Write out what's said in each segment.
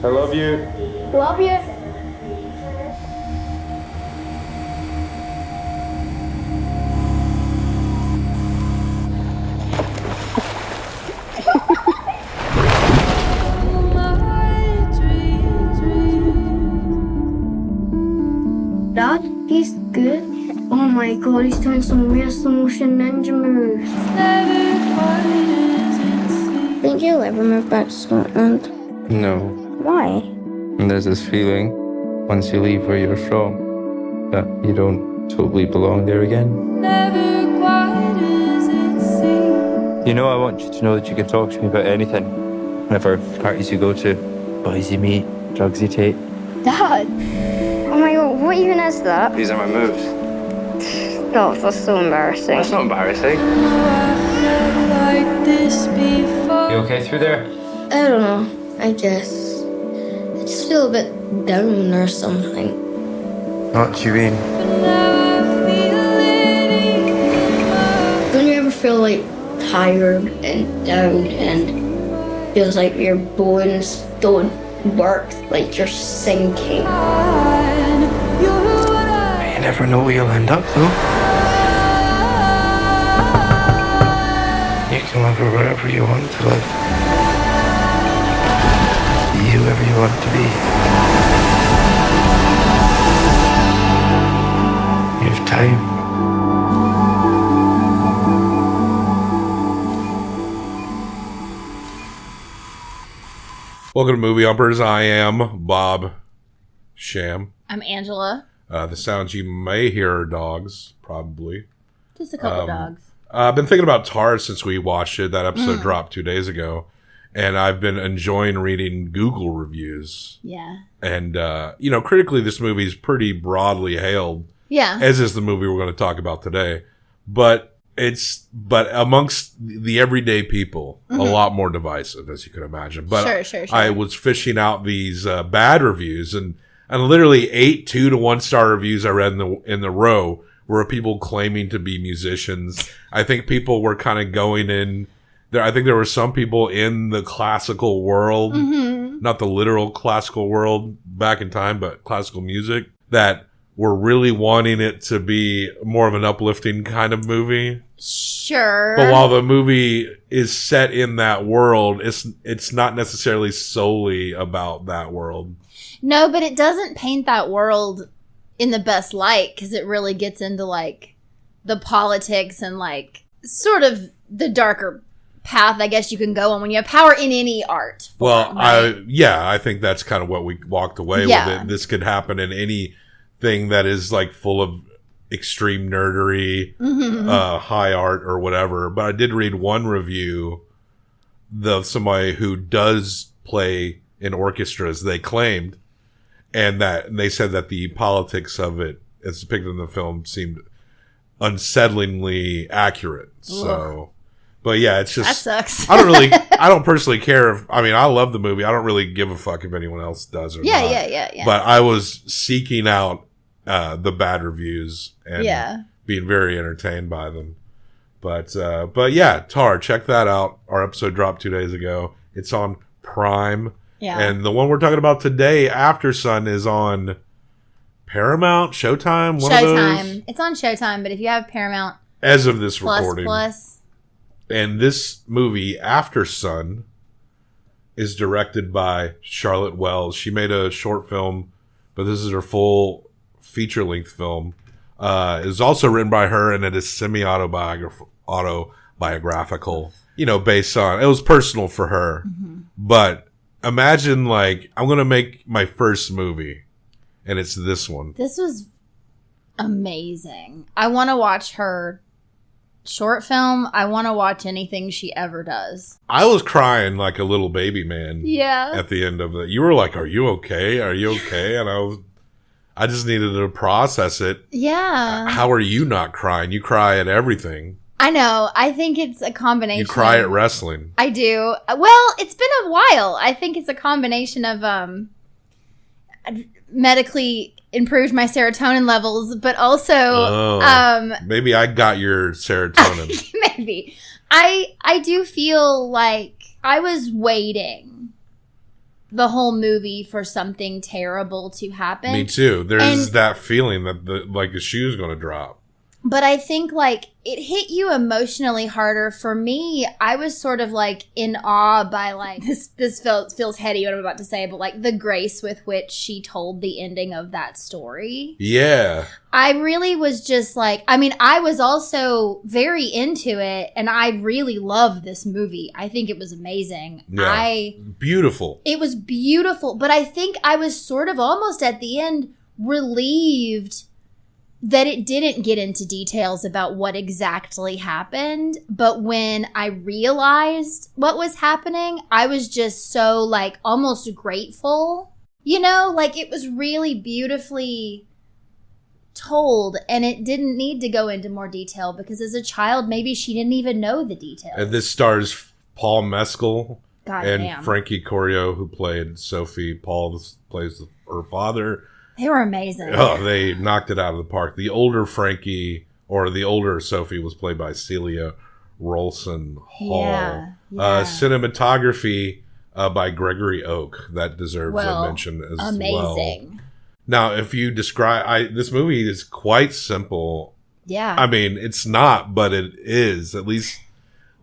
I love you. Love you. Dad, he's good. Oh my god, he's doing some real slow motion ninja moves. Think you'll ever move back to Scotland? No. Why? And there's this feeling, once you leave where you're from, that you don't totally belong there again. You know, I want you to know that you can talk to me about anything. Whatever parties you go to, boys you meet, drugs you take. Dad! Oh my god, what even is that? These are my moves. No, that's so embarrassing. That's not embarrassing. You okay through there? I don't know, I guess. I just feel a bit down or something. What do you mean? Don't you ever feel like tired and down and feels like your bones don't work, like you're sinking? You never know where you'll end up, though. You can live wherever you want to live. Be whoever you want to be. You have time. Welcome to Movie Umpers. I am Bob Sham. I'm Angela. The sounds you may hear are dogs, probably. Just a couple dogs. I've been thinking about Tar since we watched it. That episode dropped 2 days ago. And I've been enjoying reading Google reviews. Yeah. And, critically, this movie is pretty broadly hailed. Yeah. As is the movie we're going to talk about today. But amongst the everyday people, a lot more divisive, as you can imagine. But Sure. I was fishing out these bad reviews, and literally 8 2 to 1 star reviews I read in the row were people claiming to be musicians. I think people were kind of going in there. I think there were some people in the classical world, not the literal classical world back in time, but classical music, that were really wanting it to be more of an uplifting kind of movie. Sure. But while the movie is set in that world, it's not necessarily solely about that world. No, but it doesn't paint that world in the best light because it really gets into like the politics and like sort of the darker path I guess you can go on when you have power in any art form, Well, right? I think that's kind of what we walked away with it. This could happen in anything that is like full of extreme nerdery, high art or whatever. But I did read one review of somebody who does play in orchestras, they claimed, and they said that the politics of it, as depicted in the film, seemed unsettlingly accurate. So, but yeah, it's just that sucks. I don't personally care I love the movie. I don't really give a fuck if anyone else does or not. Yeah. But I was seeking out the bad reviews and being very entertained by them. But yeah, Tar, check that out. Our episode dropped 2 days ago. It's on Prime. Yeah. And the one we're talking about today, Aftersun, is on Paramount, Showtime, one of those. Showtime. It's on Showtime, but if you have Paramount as of this recording. Plus. And this movie, Aftersun, is directed by Charlotte Wells. She made a short film, but this is her full feature-length film. It is also written by her, and it is semi-autobiographical, based on... It was personal for her. But imagine, like, I'm going to make my first movie, and it's this one. This was amazing. I want to watch her short film. I want to watch anything she ever does. I was crying like a little baby man. Yeah. At the end of it. You were like, are you okay? Are you okay? And I just needed to process it. Yeah. How are you not crying? You cry at everything. I know. I think it's a combination. You cry at wrestling. I do. Well, it's been a while. I think it's a combination of medically improved my serotonin levels, but also maybe I got your serotonin. Maybe. I do feel like I was waiting the whole movie for something terrible to happen. Me too. There's that feeling that like a shoe's going to drop. But I think, like, it hit you emotionally harder. For me, I was sort of, like, in awe by, like, this feels heady what I'm about to say, but, like, the grace with which she told the ending of that story. Yeah. I really was just, like, I mean, I was also very into it, and I really loved this movie. I think it was amazing. Yeah. Beautiful. It was beautiful, but I think I was sort of almost at the end relieved that it didn't get into details about what exactly happened. But when I realized what was happening, I was just so, like, almost grateful. You know, like, it was really beautifully told, and it didn't need to go into more detail because as a child, maybe she didn't even know the details. And this stars Paul Mescal and damn. Frankie Corio, who played Sophie. Paul plays her father. They were amazing. Oh, they knocked it out of the park. The older Frankie, or the older Sophie, was played by Celia Rolson Hall. Yeah. Cinematography by Gregory Oak. That deserves a mention as well. Amazing. Now, if you describe... this movie is quite simple. Yeah. I mean, it's not, but it is. At least,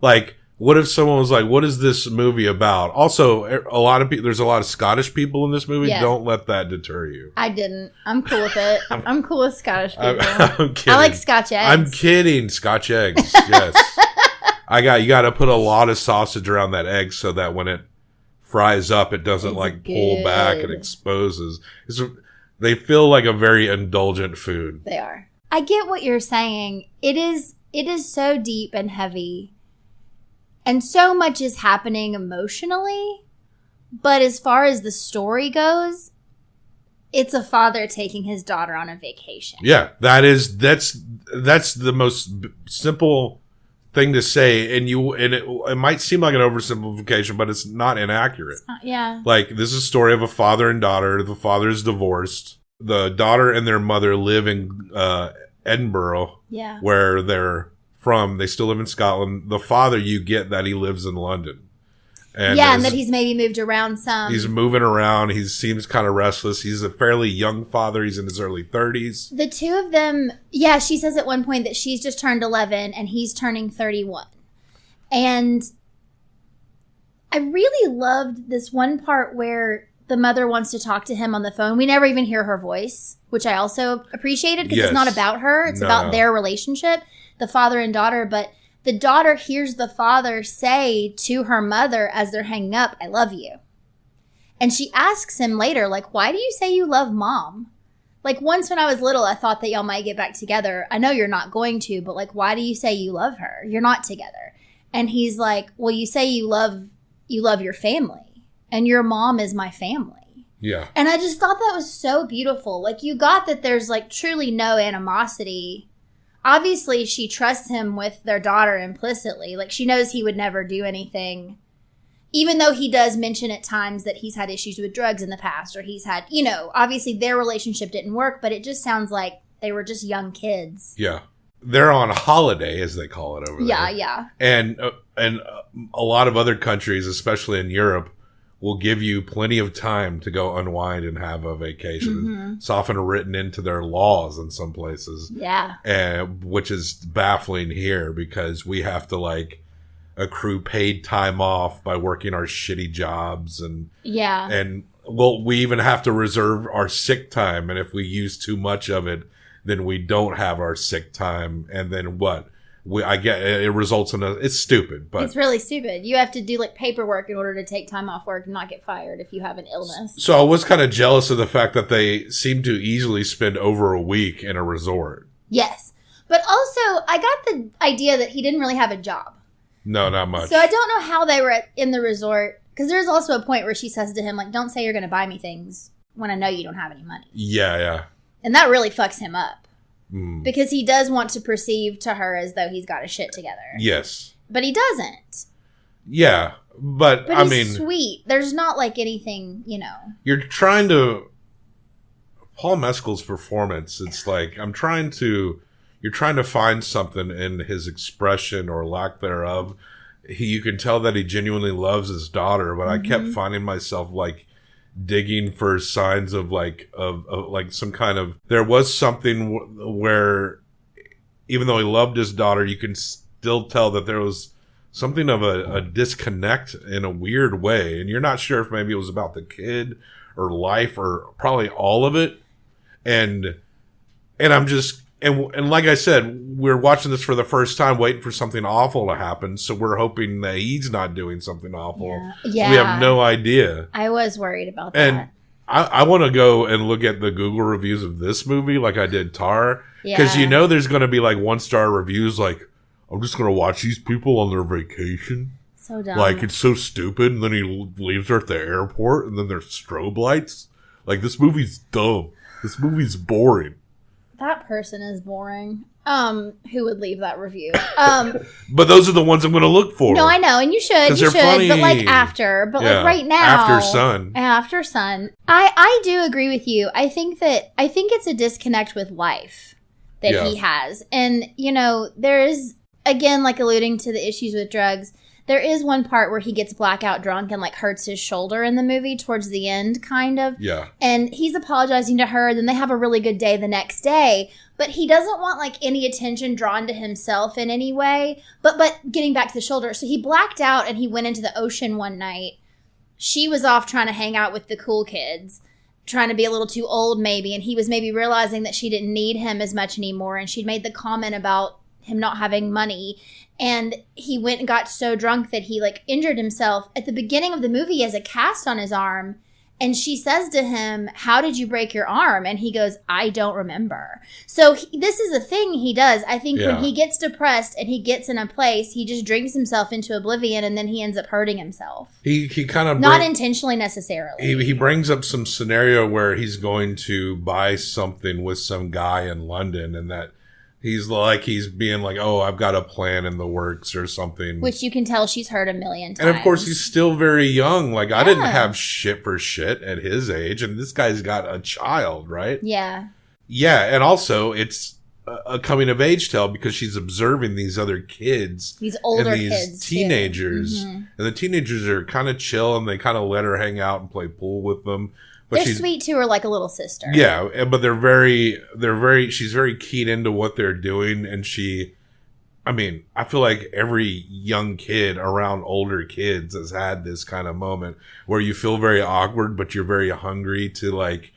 like... What if someone was like, what is this movie about? Also, a lot of people, there's a lot of Scottish people in this movie. Yeah. Don't let that deter you. I didn't. I'm cool with it. I'm cool with Scottish people. I'm kidding. I like Scotch eggs. I'm kidding. Scotch eggs. Yes. You got to put a lot of sausage around that egg so that when it fries up, it doesn't pull back and exposes. They feel like a very indulgent food. They are. I get what you're saying. It is so deep and heavy. And so much is happening emotionally, but as far as the story goes, it's a father taking his daughter on a vacation. Yeah, that's the most simple thing to say, and it might seem like an oversimplification, but it's not inaccurate. Yeah. Like, this is a story of a father and daughter. The father is divorced. The daughter and their mother live in Edinburgh, where they're from. They still live in Scotland. The father, you get that he lives in London. And and that he's maybe moved around some. He's moving around. He seems kind of restless. He's a fairly young father. He's in his early 30s. The two of them, she says at one point that she's just turned 11 and he's turning 31. And I really loved this one part where the mother wants to talk to him on the phone. We never even hear her voice, which I also appreciated because it's not about her. It's about their relationship. The father and daughter, but the daughter hears the father say to her mother as they're hanging up, "I love you." And she asks him later, like, "Why do you say you love mom?" Like, once when I was little, I thought that y'all might get back together. I know you're not going to, but like, why do you say you love her? You're not together. And he's like, "Well, you say you love your family, and your mom is my family." Yeah. And I just thought that was so beautiful. Like, you got that there's like truly no animosity. Obviously, she trusts him with their daughter implicitly. Like, she knows he would never do anything, even though he does mention at times that he's had issues with drugs in the past, or he's had, obviously their relationship didn't work, but it just sounds like they were just young kids. Yeah. They're on holiday, as they call it over there. Yeah, yeah. And a lot of other countries, especially in Europe, will give you plenty of time to go unwind and have a vacation. Mm-hmm. It's often written into their laws in some places. Yeah. Which is baffling here because we have to accrue paid time off by working our shitty jobs and we even have to reserve our sick time, and if we use too much of it, then we don't have our sick time, and then what? It results in it's stupid, but it's really stupid. You have to do paperwork in order to take time off work and not get fired if you have an illness. So I was kind of jealous of the fact that they seem to easily spend over a week in a resort. Yes. But also, I got the idea that he didn't really have a job. No, not much. So I don't know how they were in the resort, because there's also a point where she says to him, don't say you're going to buy me things when I know you don't have any money. Yeah, yeah. And that really fucks him up. Because he does want to perceive to her as though he's got his shit together. Yes. But he doesn't. Yeah, but I mean... sweet. There's not anything, You're trying to... Paul Mescal's performance, it's you're trying to find something in his expression or lack thereof. You can tell that he genuinely loves his daughter, but I kept finding myself digging for signs of like some kind of, there was something where even though he loved his daughter, you can still tell that there was something of a disconnect in a weird way. And you're not sure if maybe it was about the kid or life or probably all of it. And I'm just, and like I said, we're watching this for the first time, waiting for something awful to happen. So we're hoping that he's not doing something awful. Yeah. We have no idea. I was worried about And that. I want to go and look at the Google reviews of this movie like I did Tar. Because you know there's going to be like 1-star reviews like, I'm just going to watch these people on their vacation. So dumb. Like, it's so stupid. And then he leaves her at the airport and then there's strobe lights. Like, this movie's dumb. This movie's boring. That person is boring. Who would leave that review? But those are the ones I'm going to look for. No, I know, and you should. You should, funny. but like after. But like right now. Aftersun. Aftersun. I do agree with you. I think it's a disconnect with life that he has. And, you know, there is, again, like alluding to the issues with drugs, there is one part where he gets blackout drunk and like hurts his shoulder in the movie towards the end, kind of. Yeah. And he's apologizing to her. Then they have a really good day the next day. But he doesn't want like any attention drawn to himself in any way. But getting back to the shoulder. So he blacked out and he went into the ocean one night. She was off trying to hang out with the cool kids, trying to be a little too old maybe. And he was maybe realizing that she didn't need him as much anymore. And she'd made the comment about him not having money. And he went and got so drunk that he like injured himself. At the beginning of the movie, he has a cast on his arm. And she says to him, how did you break your arm? And he goes, I don't remember. So this is a thing he does. I think when he gets depressed and he gets in a place, he just drinks himself into oblivion and then he ends up hurting himself. He kind of... Not intentionally necessarily. He brings up some scenario where he's going to buy something with some guy in London and that he's being like, oh, I've got a plan in the works or something. Which you can tell she's heard a million times. And of course, he's still very young. Like, I didn't have shit for shit at his age. And this guy's got a child, right? Yeah. Yeah. And also, it's a coming of age tale because she's observing these other kids. These older and these kids. teenagers. Mm-hmm. And the teenagers are kind of chill and they kind of let her hang out and play pool with them. But they're sweet to her like a little sister. Yeah, but she's very keyed into what they're doing. And I feel like every young kid around older kids has had this kind of moment where you feel very awkward, but you're very hungry to like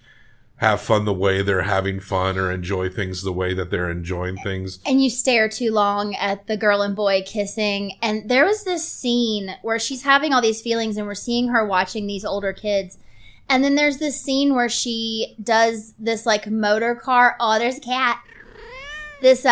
have fun the way they're having fun or enjoy things the way that they're enjoying things. And you stare too long at the girl and boy kissing. And there was this scene where she's having all these feelings and we're seeing her watching these older kids. And then there's this scene where she does this like motor car. Oh, there's a cat. This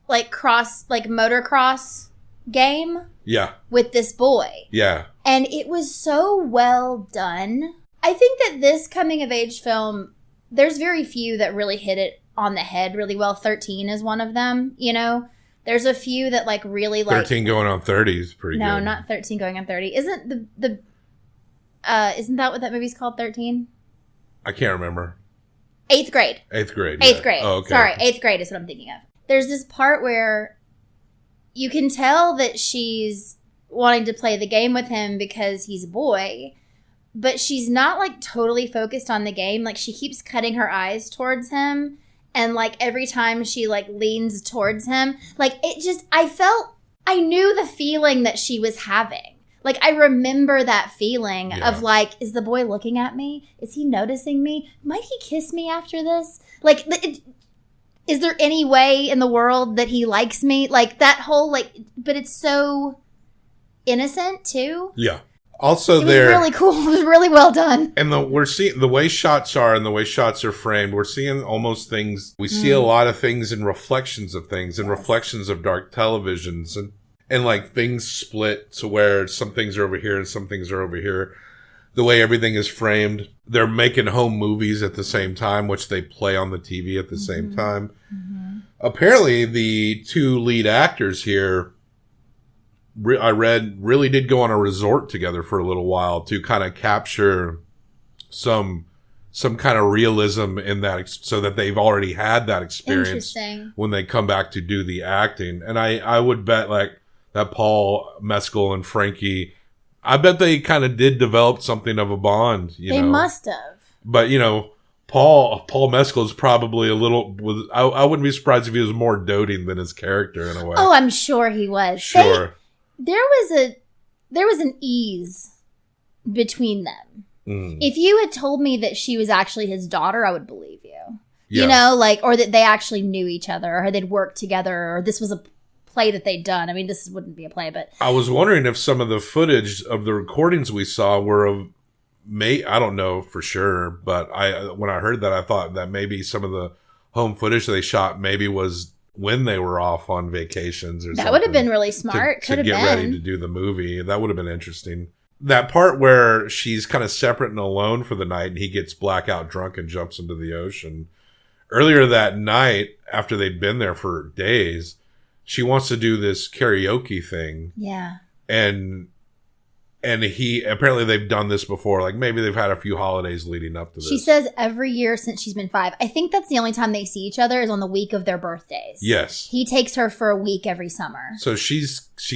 motocross game. Yeah. With this boy. Yeah. And it was so well done. I think that this coming of age film, there's very few that really hit it on the head really well. 13 is one of them, you know? There's a few that like really like 13 going on 30 is pretty good. No, not 13 going on 30. Isn't isn't that what that movie's called, 13? I can't remember. 8th grade. 8th grade. Eighth yeah. grade. Oh, okay. Sorry, 8th grade is what I'm thinking of. There's this part where you can tell that she's wanting to play the game with him because he's a boy, but she's not like totally focused on the game. Like she keeps cutting her eyes towards him, and like every time she like leans towards him, like I knew the feeling that she was having. Like, I remember that feeling of, like, is the boy looking at me? Is he noticing me? Might he kiss me after this? Like, is there any way in the world that he likes me? Like, that whole, like, but it's so innocent, too. Yeah. Also, it was really cool. It was really well done. And we're seeing the way shots are and the way shots are framed. We're seeing almost things. We see a lot of things in reflections of things and reflections of dark televisions and like things split to where some things are over here and some things are over here. The way everything is framed. They're making home movies at the same time, which they play on the TV at the same time. Mm-hmm. Apparently, the two lead actors here, I read, really did go on a resort together for a little while to kind of capture some kind of realism in that, so that they've already had that experience when they come back to do the acting. And I would bet like that Paul Mescal and Frankie I bet they kind of did develop something of a bond. They must have. But, Paul Mescal is probably a little. I wouldn't be surprised if he was more doting than his character in a way. Oh, I'm sure he was. Sure. There was an ease between them. If you had told me that she was actually his daughter, I would believe you. Yeah. Or that they actually knew each other, or they'd worked together, or this was a play that they'd done. I mean, this wouldn't be a play, but I was wondering if some of the footage of the recordings we saw were of. I don't know for sure, but when I heard that, I thought that maybe some of the home footage they shot maybe was when they were off on vacations or something. That would have been really smart. To get ready to do the movie. That would have been interesting. That part where she's kind of separate and alone for the night and he gets blackout drunk and jumps into the ocean. Earlier that night, after they'd been there for days, she wants to do this karaoke thing. Yeah. And he, apparently they've done this before. Like maybe they've had a few holidays leading up to this. She says every year since she's been 5. I think that's the only time they see each other is on the week of their birthdays. Yes. He takes her for a week every summer. So she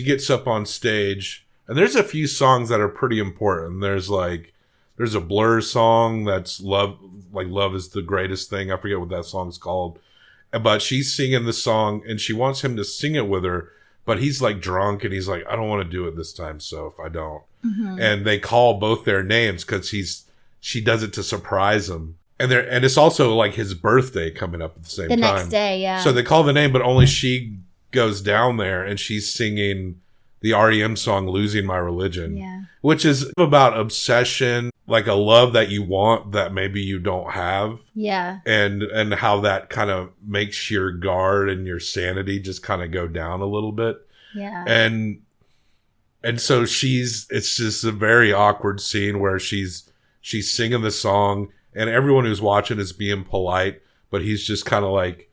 gets up on stage and there's a few songs that are pretty important. There's a Blur song that's Love is the Greatest Thing. I forget what that song's called. But she's singing the song and she wants him to sing it with her. But he's like drunk and he's like, I don't want to do it this time. So if I don't. Mm-hmm. And they call both their names because she does it to surprise him. And it's also like his birthday coming up at the same time. The next day, yeah. So they call the name, but only she goes down there and she's singing the REM song Losing My Religion. Yeah. Which is about obsession, like a love that you want that maybe you don't have. Yeah. And how that kind of makes your guard and your sanity just kind of go down a little bit. Yeah. And so it's just a very awkward scene where she's singing the song and everyone who's watching is being polite, but he's just kind of like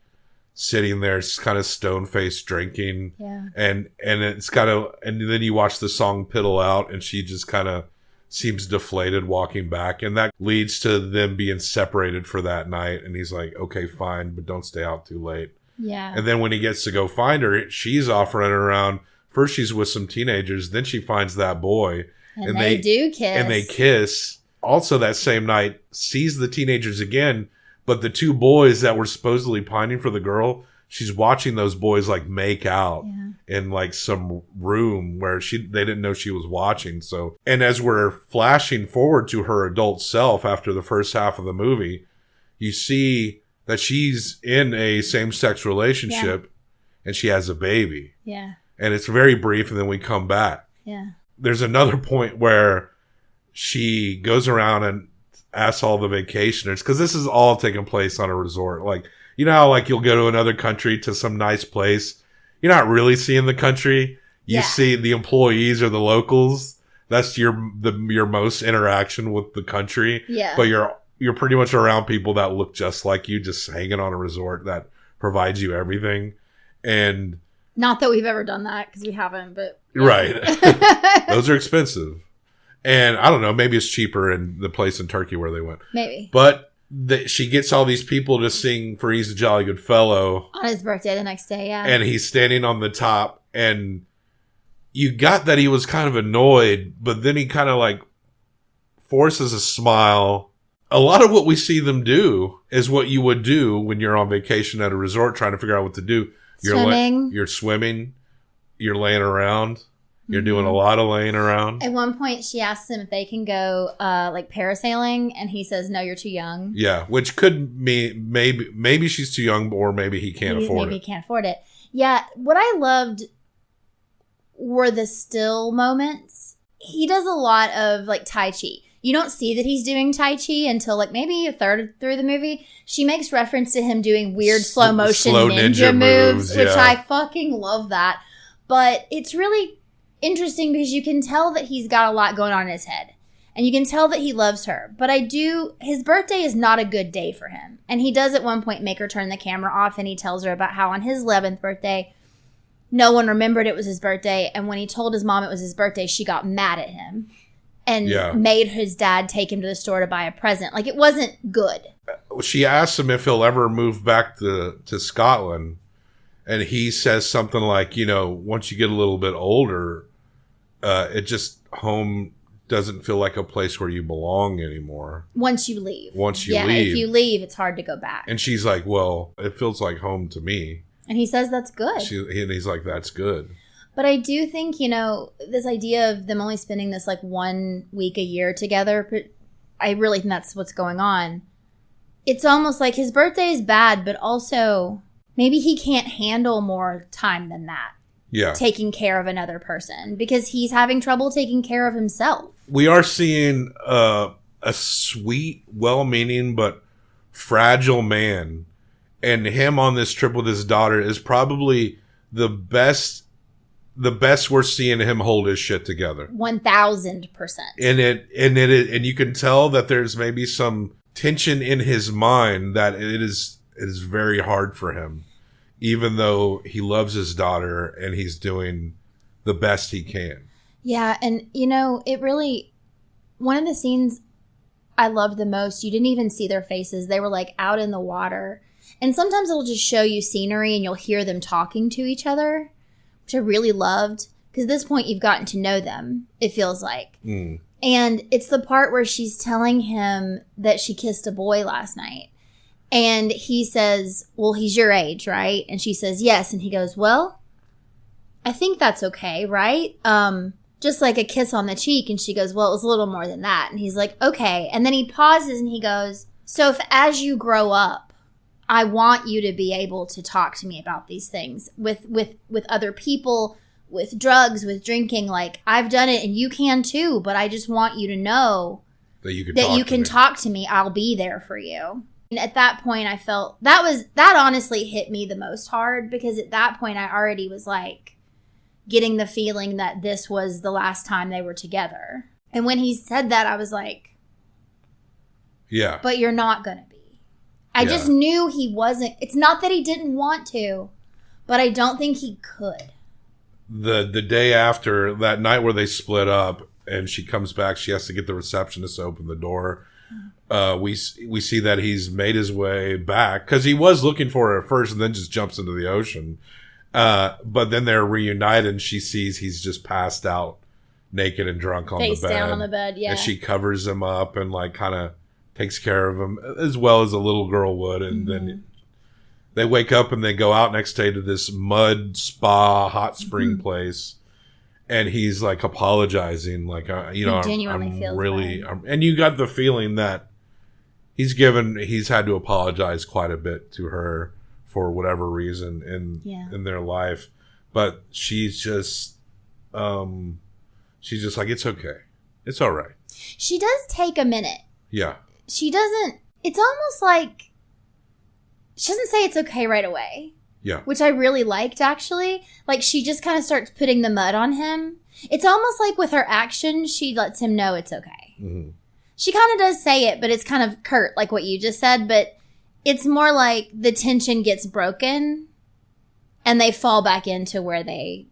sitting there kind of stone-faced drinking. Yeah. And it's kind of, and then you watch the song piddle out and she just kind of seems deflated walking back. And that leads to them being separated for that night. And he's like, okay, fine, but don't stay out too late. Yeah. And then when he gets to go find her, she's off running around. First she's with some teenagers, then she finds that boy. And they do kiss. And they kiss. Also that same night, sees the teenagers again, but the two boys that were supposedly pining for the girl, she's watching those boys like make out in like some room where they didn't know she was watching. So, and as we're flashing forward to her adult self after the first half of the movie, you see that she's in a same-sex relationship and she has a baby. Yeah. And it's very brief, and then we come back. Yeah. There's another point where she goes around and asks all the vacationers, because this is all taking place on a resort. Like, you know how like you'll go to another country to some nice place. You're not really seeing the country. You see the employees or the locals. That's your most interaction with the country. Yeah. But you're pretty much around people that look just like you, just hanging on a resort that provides you everything. And not that we've ever done that because we haven't, but right. Those are expensive. And I don't know, maybe it's cheaper in the place in Turkey where they went. Maybe. But she gets all these people to sing For He's a Jolly Good Fellow. On his birthday the next day, yeah. And he's standing on the top. And you got that he was kind of annoyed, but then he kind of like forces a smile. A lot of what we see them do is what you would do when you're on vacation at a resort trying to figure out what to do. You're swimming. You're laying around. You're doing a lot of laying around. At one point, she asks him if they can go like parasailing, and he says, "No, you're too young." Yeah, which could mean maybe she's too young, or maybe he can't afford it. Maybe he can't afford it. Yeah, what I loved were the still moments. He does a lot of like Tai Chi. You don't see that he's doing Tai Chi until like maybe a third through the movie. She makes reference to him doing weird slow motion ninja moves, which I fucking love that. But it's really interesting because you can tell that he's got a lot going on in his head. And you can tell that he loves her. But his birthday is not a good day for him. And he does at one point make her turn the camera off, and he tells her about how on his 11th birthday, no one remembered it was his birthday. And when he told his mom it was his birthday, she got mad at him. And made his dad take him to the store to buy a present. Like, it wasn't good. She asks him if he'll ever move back to Scotland. And he says something like, once you get a little bit older, it just home doesn't feel like a place where you belong anymore. Once you leave. Yeah, if you leave, it's hard to go back. And she's like, well, it feels like home to me. And he says that's good. And he's like, that's good. But I do think, this idea of them only spending this like 1 week a year together, I really think that's what's going on. It's almost like his birthday is bad, but also maybe he can't handle more time than that. Yeah. Taking care of another person because he's having trouble taking care of himself. We are seeing a sweet, well-meaning, but fragile man. And him on this trip with his daughter is probably the best we're seeing him hold his shit together. 1,000%. And you can tell that there's maybe some tension in his mind that it is very hard for him, even though he loves his daughter and he's doing the best he can. Yeah, and it really, one of the scenes I loved the most, you didn't even see their faces. They were like out in the water. And sometimes it'll just show you scenery and you'll hear them talking to each other, which I really loved. Because at this point, you've gotten to know them, it feels like. Mm. And it's the part where she's telling him that she kissed a boy last night. And he says, well, he's your age, right? And she says, yes. And he goes, well, I think that's okay, right? Just like a kiss on the cheek. And she goes, well, it was a little more than that. And he's like, okay. And then he pauses and he goes, so if as you grow up, I want you to be able to talk to me about these things with other people, with drugs, with drinking. Like, I've done it and you can too, but I just want you to know that you can talk to me. I'll be there for you. And at that point, I felt that honestly hit me the most hard, because at that point I already was like getting the feeling that this was the last time they were together. And when he said that, I was like, yeah, but you're not going to be. I just knew he wasn't. It's not that he didn't want to, but I don't think he could. The day after, that night where they split up and she comes back, she has to get the receptionist to open the door. We see that he's made his way back, because he was looking for her at first and then just jumps into the ocean. But then they're reunited and she sees he's just passed out naked and drunk on Face the bed. down on the bed, yeah. And she covers him up and like kind of takes care of him as well as a little girl would. And then they wake up and they go out next day to this mud spa hot spring place. And he's like apologizing, like, genuinely feels really, and you got the feeling that he's had to apologize quite a bit to her for whatever reason in their life. But she's just like, it's okay. It's all right. She does take a minute. Yeah. She doesn't, it's almost like, she doesn't say it's okay right away. Yeah. Which I really liked, actually. Like, she just kind of starts putting the mud on him. It's almost like with her action, she lets him know it's okay. Mm-hmm. She kind of does say it, but it's kind of curt, like what you just said. But it's more like the tension gets broken and they fall back into where they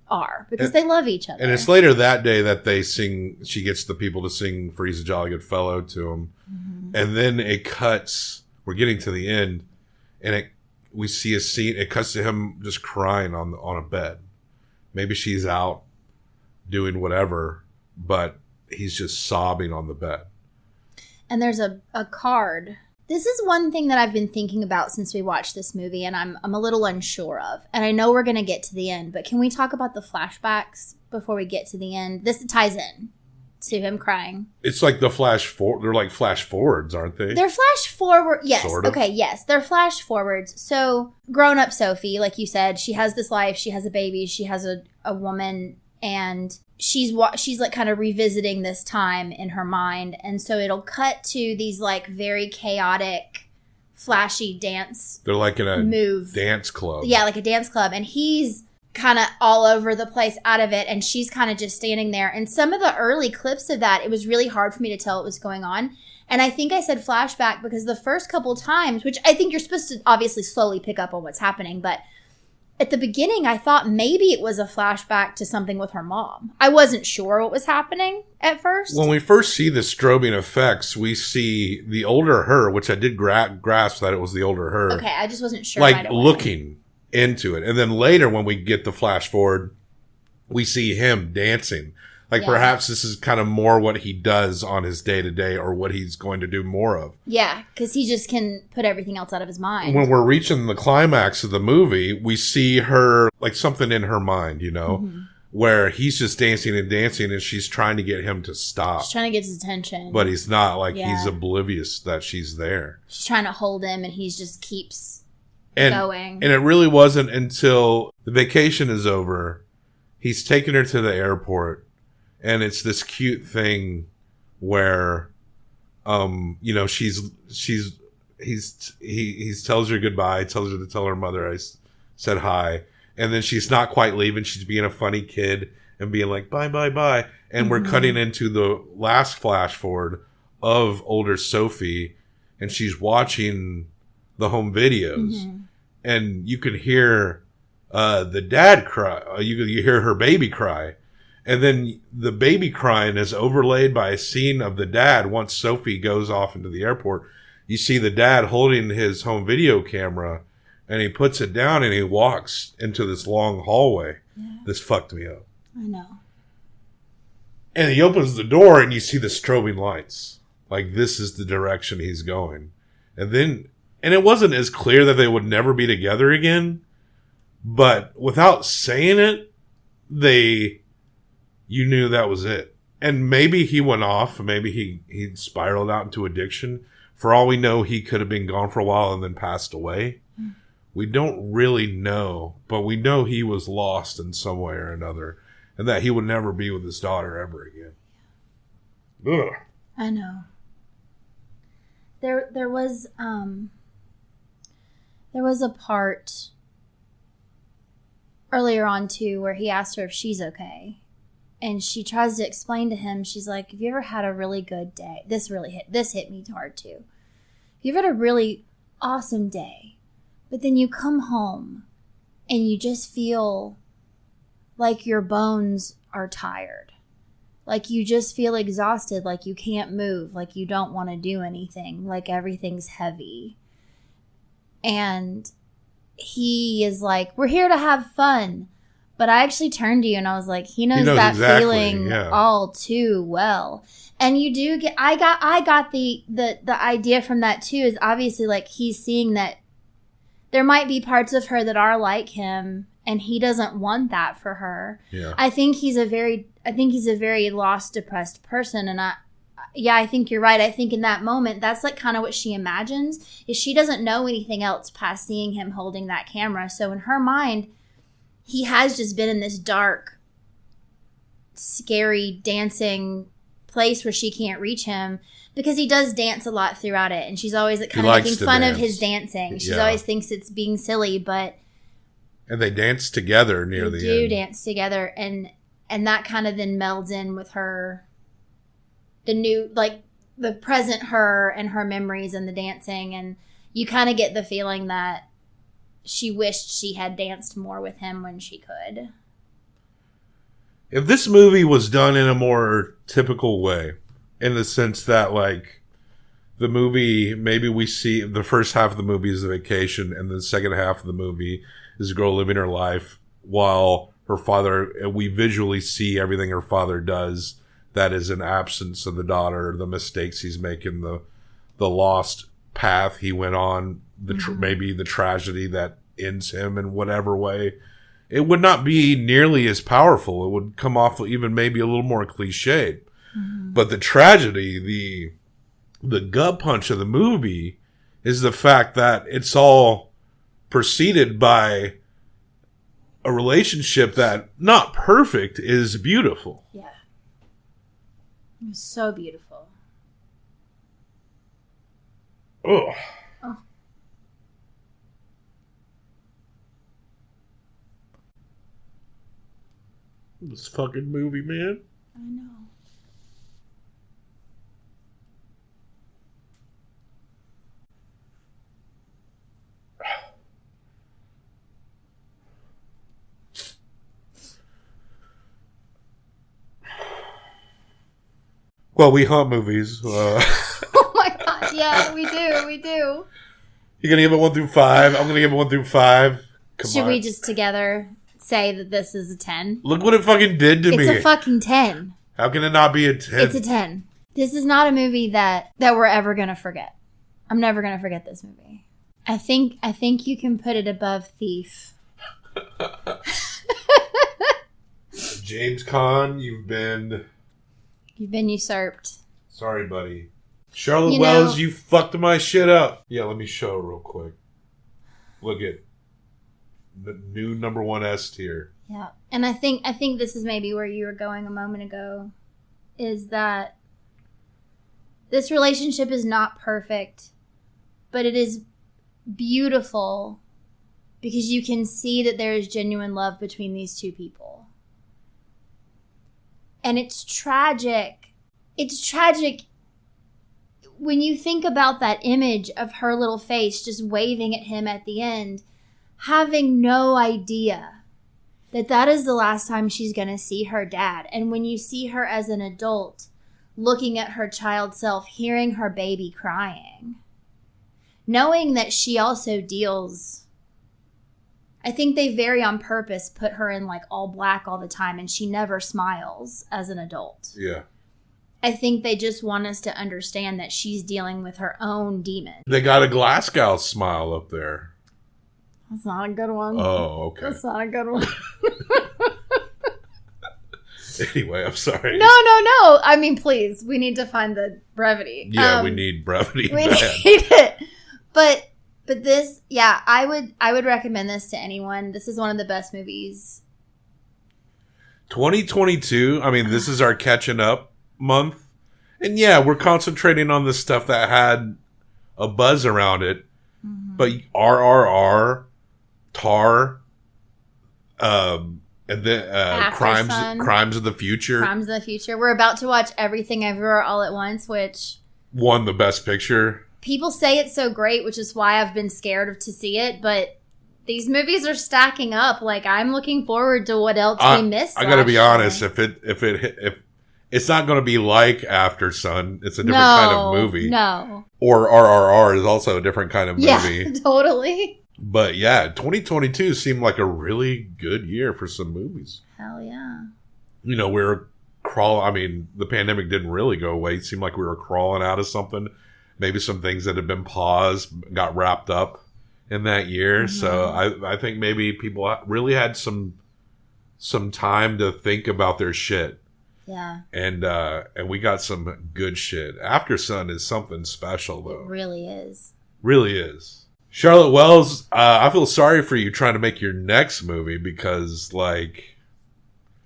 are, because they love each other. And it's later that day that they sing, she gets the people to sing Freeze a Jolly Good Fellow to him. Mm-hmm. And then it cuts, we're getting to the end, and we see a scene, it cuts to him just crying on a bed. Maybe she's out doing whatever, but he's just sobbing on the bed. And there's a card. This is one thing that I've been thinking about since we watched this movie, and I'm a little unsure of. And I know we're going to get to the end, but can we talk about the flashbacks before we get to the end? This ties in to him crying. It's like they're like flash forwards, aren't they? They're flash forward. Yes. Sort of. Okay. Yes. They're flash forwards. So grown up Sophie, like you said, she has this life. She has a baby. She has a woman, and she's like kind of revisiting this time in her mind. And so it'll cut to these like very chaotic, flashy dance. They're like in a dance club. Yeah. Like a dance club. And he's kind of all over the place out of it, and she's kind of just standing there. And some of the early clips of that, it was really hard for me to tell what was going on. And I think I said flashback because the first couple times, which I think you're supposed to obviously slowly pick up on what's happening, but at the beginning I thought maybe it was a flashback to something with her mom. I wasn't sure what was happening at first. When we first see the strobing effects, we see the older her, which I did grasp that it was the older her. Okay, I just wasn't sure. Like looking into it. And then later when we get the flash forward, we see him dancing. Like Yeah. perhaps this is kind of more what he does on his day to day or what he's going to do more of. Yeah, because he just can put everything else out of his mind. When we're reaching the climax of the movie, we see her, like something in her mind, you know, Mm-hmm. where he's just dancing and dancing and she's trying to get him to stop. She's trying to get his attention. But he's not, like Yeah. he's oblivious that she's there. She's trying to hold him, and he just keeps And, going. and it really wasn't until the vacation is over, he's taking her to the airport. And it's this cute thing where, you know, he tells her goodbye, tells her to tell her mother I said hi. And then she's not quite leaving. She's being a funny kid and being like, bye, bye, bye. And we're cutting into the last flash forward of older Sophie. And she's watching the home videos. And you can hear the dad cry. You hear her baby cry. And then the baby crying is overlaid by a scene of the dad. Once Sophie goes off into the airport, you see the dad holding his home video camera, and he puts it down and he walks into this long hallway. Yeah. This fucked me up. I know. And he opens the door and you see the strobing lights. Like, this is the direction he's going. And it wasn't as clear that they would never be together again, but without saying it, you knew that was it. And maybe he went off. Maybe he spiraled out into addiction. For all we know, he could have been gone for a while and then passed away. We don't really know. But we know he was lost in some way or another. And that he would never be with his daughter ever again. Ugh. I know. There was a part earlier on too where he asked her if she's okay. And she tries to explain to him, she's like, have you ever had a really good day? This hit me hard too. Have you ever had a really awesome day, but then you come home and you just feel like your bones are tired. Like you just feel exhausted, like you can't move, like you don't want to do anything, like everything's heavy. And he is like, we're here to have fun. But I actually turned to you and I was like, he knows that exactly, feeling all too well. And you do get, I got the idea from that too, is obviously like he's seeing that there might be parts of her that are like him and he doesn't want that for her. Yeah. I think he's a very lost, depressed person. And I think you're right. I think in that moment, that's like kind of what she imagines, is she doesn't know anything else past seeing him holding that camera. So in her mind, he has just been in this dark, scary, dancing place where she can't reach him, because he does dance a lot throughout it. And she's always kind of making fun of his dancing. She always thinks it's being silly, but... And they dance together near the end. They do dance together. And that kind of then melds in with her, the present her and her memories and the dancing. And you kind of get the feeling that she wished she had danced more with him when she could. If this movie was done in a more typical way, in the sense that, like, the movie, maybe we see the first half of the movie is the vacation, and the second half of the movie is a girl living her life while her father, we visually see everything her father does that is an absence of the daughter, the mistakes he's making, the lost path he went on, maybe the tragedy that ends him in whatever way. It would not be nearly as powerful. It would come off even maybe a little more cliched. But the tragedy, the gut punch of the movie is the fact that it's all preceded by a relationship that, not perfect, is beautiful. Yeah. It was so beautiful. Oh. This fucking movie, man. I know. Well, we hunt movies. Oh my god, yeah, we do. You're gonna give it 1 through 5. I'm gonna give it 1 through 5. Should we just together say that this is a 10? Look what it fucking did to me. It's a fucking 10. How can it not be a 10? It's a 10. This is not a movie that we're ever going to forget. I'm never going to forget this movie. I think you can put it above Thief. James Caan, you've been usurped. Sorry, buddy. Charlotte Wells, you fucked my shit up. Yeah, let me show real quick. Look at the new number 1 S tier. Yeah. And I think this is maybe where you were going a moment ago, is that this relationship is not perfect, but it is beautiful because you can see that there is genuine love between these two people. And it's tragic. It's tragic when you think about that image of her little face just waving at him at the end, having no idea that is the last time she's going to see her dad. And when you see her as an adult, looking at her child self, hearing her baby crying, knowing that she also deals, I think they very on purpose put her in like all black all the time and she never smiles as an adult. Yeah. I think they just want us to understand that she's dealing with her own demon. They got a Glasgow smile up there. That's not a good one. Oh, okay. That's not a good one. Anyway, I'm sorry. No. I mean, please, we need to find the brevity. Yeah, we need brevity. We need it. But this, yeah, I would recommend this to anyone. This is one of the best movies. 2022. I mean, this is our catching up month, and yeah, we're concentrating on the stuff that had a buzz around it. Mm-hmm. But RRR, Tar, and then Crimes of the Future. Crimes of the Future. We're about to watch Everything Everywhere All at Once, which won the Best Picture. People say it's so great, which is why I've been scared to see it. But these movies are stacking up. Like, I'm looking forward to what else we missed. I got to be honest. If it's not going to be like Aftersun, it's a different kind of movie. No. Or RRR is also a different kind of movie. Yeah, totally. But yeah, 2022 seemed like a really good year for some movies. Hell yeah. You know, we were crawling. I mean, the pandemic didn't really go away. It seemed like we were crawling out of something. Maybe some things that had been paused got wrapped up in that year. Mm-hmm. So I think maybe people really had some time to think about their shit. Yeah. And we got some good shit. Aftersun is something special, though. It really is. Really is. Charlotte Wells, I feel sorry for you trying to make your next movie because, like...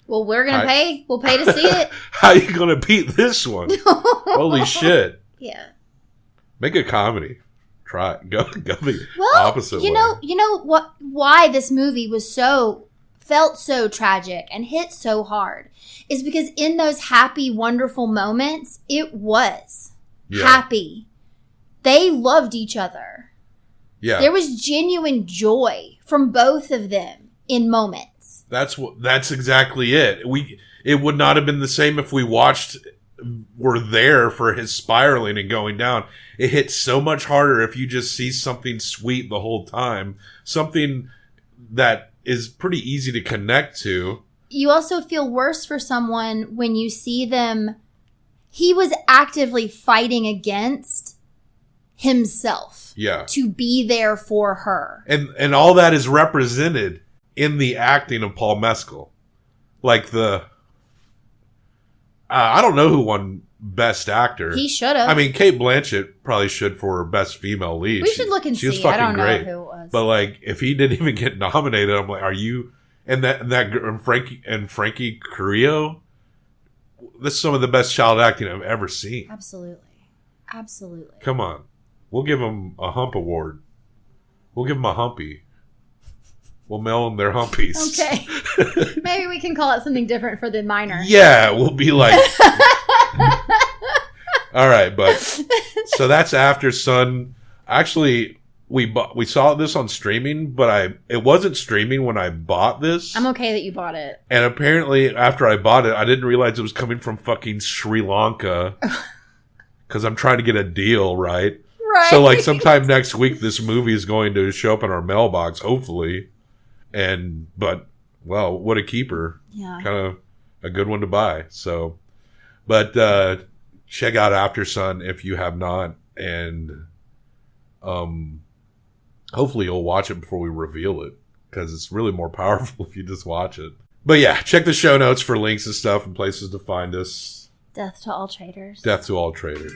Well, we're going to pay. We'll pay to see it. How are you going to beat this one? Holy shit. Yeah. Make a comedy. Try it. Go the opposite way. You know what? Why this movie felt so tragic and hit so hard is because in those happy, wonderful moments, it was happy. They loved each other. Yeah. There was genuine joy from both of them in moments. That's exactly it. It would not have been the same if we were there for his spiraling and going down. It hits so much harder if you just see something sweet the whole time. Something that is pretty easy to connect to. You also feel worse for someone when you see them. He was actively fighting against himself to be there for her. And all that is represented in the acting of Paul Mescal. Like I don't know who won Best Actor. He should have. I mean, Cate Blanchett probably should for Best Female Lead. We should look and see. Was fucking I don't great. know who it was. But like, if he didn't even get nominated, I'm like, are you? And Frankie Corio. This is some of the best child acting I've ever seen. Absolutely. Come on, we'll give him a hump award. We'll give him a humpy. We'll mail them their humpies. Okay. Maybe we can call it something different for the minor. Yeah, we'll be like... All right, but... So that's Aftersun. Actually, we saw this on streaming, but it wasn't streaming when I bought this. I'm okay that you bought it. And apparently, after I bought it, I didn't realize it was coming from fucking Sri Lanka. Because I'm trying to get a deal, right? Right. So, like, sometime next week, this movie is going to show up in our mailbox, hopefully. But, well, what a keeper. Yeah. Kind of a good one to buy. So, But check out Aftersun if you have not, and hopefully you'll watch it before we reveal it, because it's really more powerful if you just watch it. But yeah, check the show notes for links and stuff and places to find us. Death to all traitors. Death to all traitors.